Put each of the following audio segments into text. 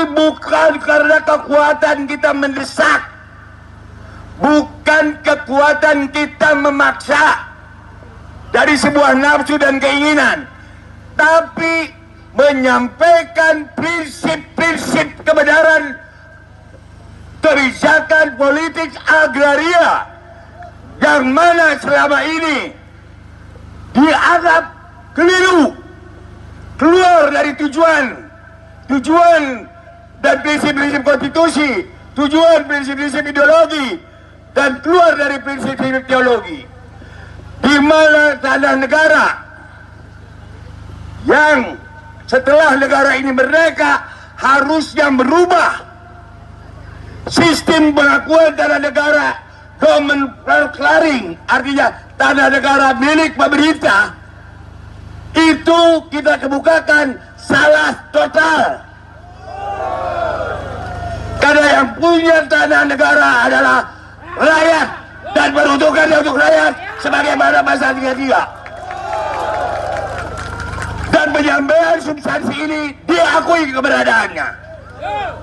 bukan karena kekuatan kita mendesak, bukan kekuatan kita memaksa dari sebuah nafsu dan keinginan, tapi menyampaikan prinsip-prinsip kebenaran kebijakan politik agraria yang mana selama ini dianggap keliru, keluar dari tujuan dan prinsip-prinsip konstitusi, tujuan prinsip-prinsip ideologi, dan keluar dari prinsip-prinsip teologi, di mana tanah negara yang setelah negara ini merdeka harusnya merubah sistem pengakuan tanah negara, common clearing, artinya tanah negara milik pemerintah. Itu kita kemukakan salah total. Karena yang punya tanah negara adalah rakyat dan peruntukannya untuk rakyat sebagaimana pasal 33. Dan penyampaian substansi ini diakui keberadaannya.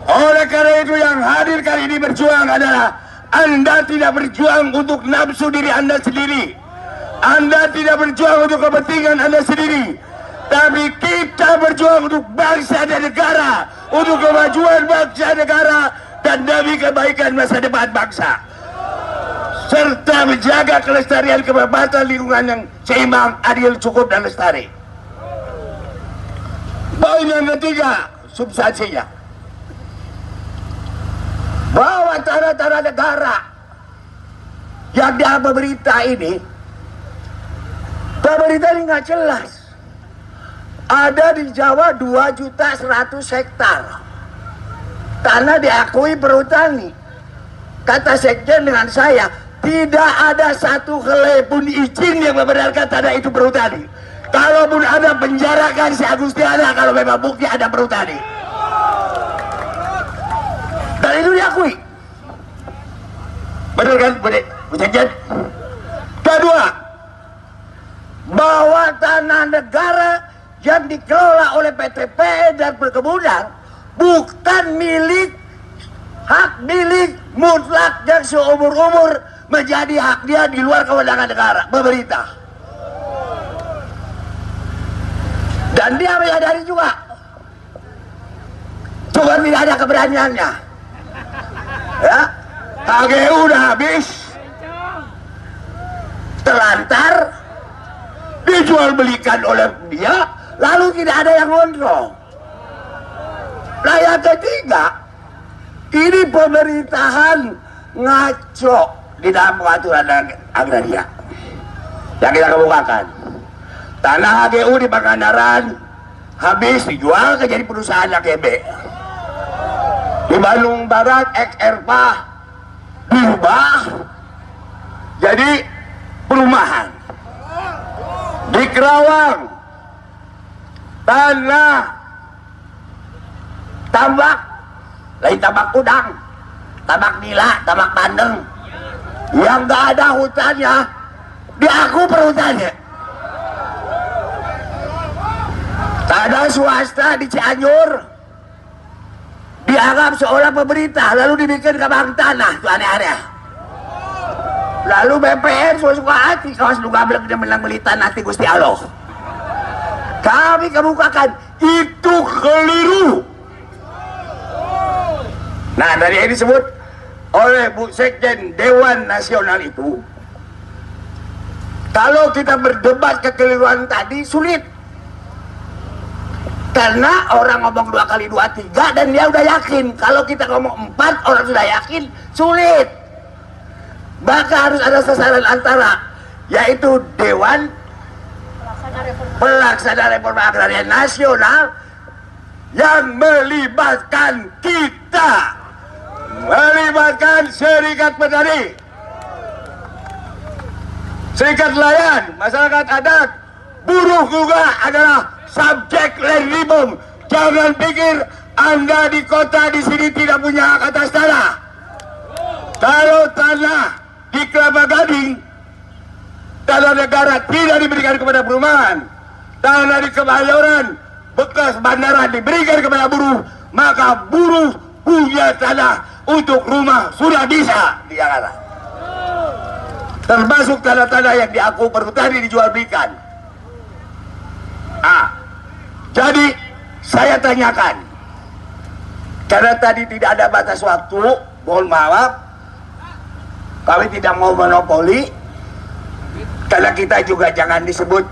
Oleh karena itu yang hadir kali ini berjuang adalah Anda tidak berjuang untuk nafsu diri Anda sendiri, Anda tidak berjuang untuk kepentingan Anda sendiri, tapi kita berjuang untuk bangsa dan negara, untuk kemajuan bangsa negara dan demi kebaikan masa depan bangsa, serta menjaga kelestarian kebebasan lingkungan yang seimbang, adil, cukup, dan lestari. Poin yang ketiga, substansinya, bahwa tanah-tanah negara yang dia pemerintah ini nggak jelas. Ada di Jawa 2.100.000 hektar tanah diakui perhutani. Kata sekjen dengan saya, tidak ada satu helai pun izin yang membenarkan tanah itu perhutani. Kalaupun ada, penjarakan si Agustiana kalau memang bukti ada perhutani. Dan itu diakui. Betul kan, Bu Sekjen? Kedua, bahwa tanah negara yang dikelola oleh PT PN dan perkebunan bukan hak milik mutlak yang seumur-umur menjadi hak dia di luar kewenangan negara, pemerintah. Dan dia menyadari juga, cuma tidak ada keberaniannya. Ya, KGU udah habis, terlantar, dijual belikan oleh dia, lalu tidak ada yang kontrol. Nah yang ketiga, ini pemerintahan ngaco di dalam pengaturan agraria yang kita kemukakan. Tanah HGU di Pangandaran habis dijual ke jadi perusahaan KB. Di Bandung Barat ex-ERPA diubah jadi perumahan. Di Kerawang tanah tambak, lain tambak udang, tambak nila, tambak bandeng, yang gak ada hutannya diaku perhutannya. Tanah swasta di Cianjur dianggap seolah pemerintah, lalu dibikin kebang tanah, itu aneh-aneh. Lalu BPN suka hati, kawas lu gablek dia menang beli tanah ti Gusti Allah. Kami kemukakan itu keliru. Nah, dari yang disebut oleh Bu Sekjen Dewan Nasional itu, kalau kita berdebat kekeliruan tadi sulit. Karena orang ngomong 2 kali 2 3 dan dia udah yakin. Kalau kita ngomong 4 orang sudah yakin, sulit. Maka harus ada sasaran antara, yaitu Dewan Pelaksana Reforma Agraria Nasional yang melibatkan kita, melibatkan serikat petani, serikat nelayan, masyarakat adat, buruh juga adalah subjek land reform. Jangan pikir Anda di kota di sini tidak punya hak atas tanah. Kalau tanah di Kelapa Gading, tanah negara tidak diberikan kepada perumahan, tanah di Kemayoran bekas bandara diberikan kepada buruh, maka para buruh punya tanah untuk rumah sudah bisa di Jakarta. Termasuk tanah-tanah yang diaku perhutani dijual belikan. Jadi saya tanyakan, karena tadi tidak ada batas waktu, mohon maaf, kami tidak mau monopoli, karena kita juga jangan disebut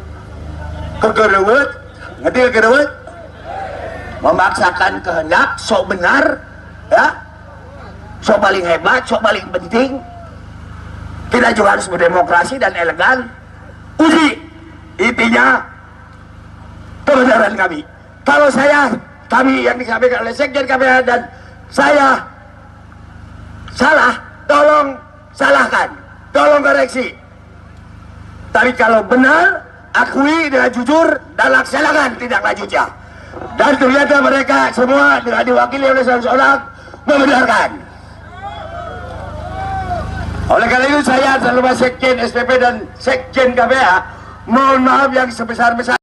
kegerewet, ngerti kegerewet? Memaksakan kehendak, sok benar, ya, sok paling hebat, sok paling penting. Kita juga harus berdemokrasi dan elegan. Uji, intinya kebenaran kami. Kalau kami yang disampaikan oleh Sekjen KPH dan saya salah, tolong salahkan, tolong koreksi. Tapi kalau benar, akui dengan jujur dan laksanakan tindak lanjutnya. Dan ternyata mereka semua dengan diwakili oleh seorang membenarkan. Oleh karena itu saya selalu Sekjen SPP dan Sekjen KPH mohon maaf yang sebesar-besar.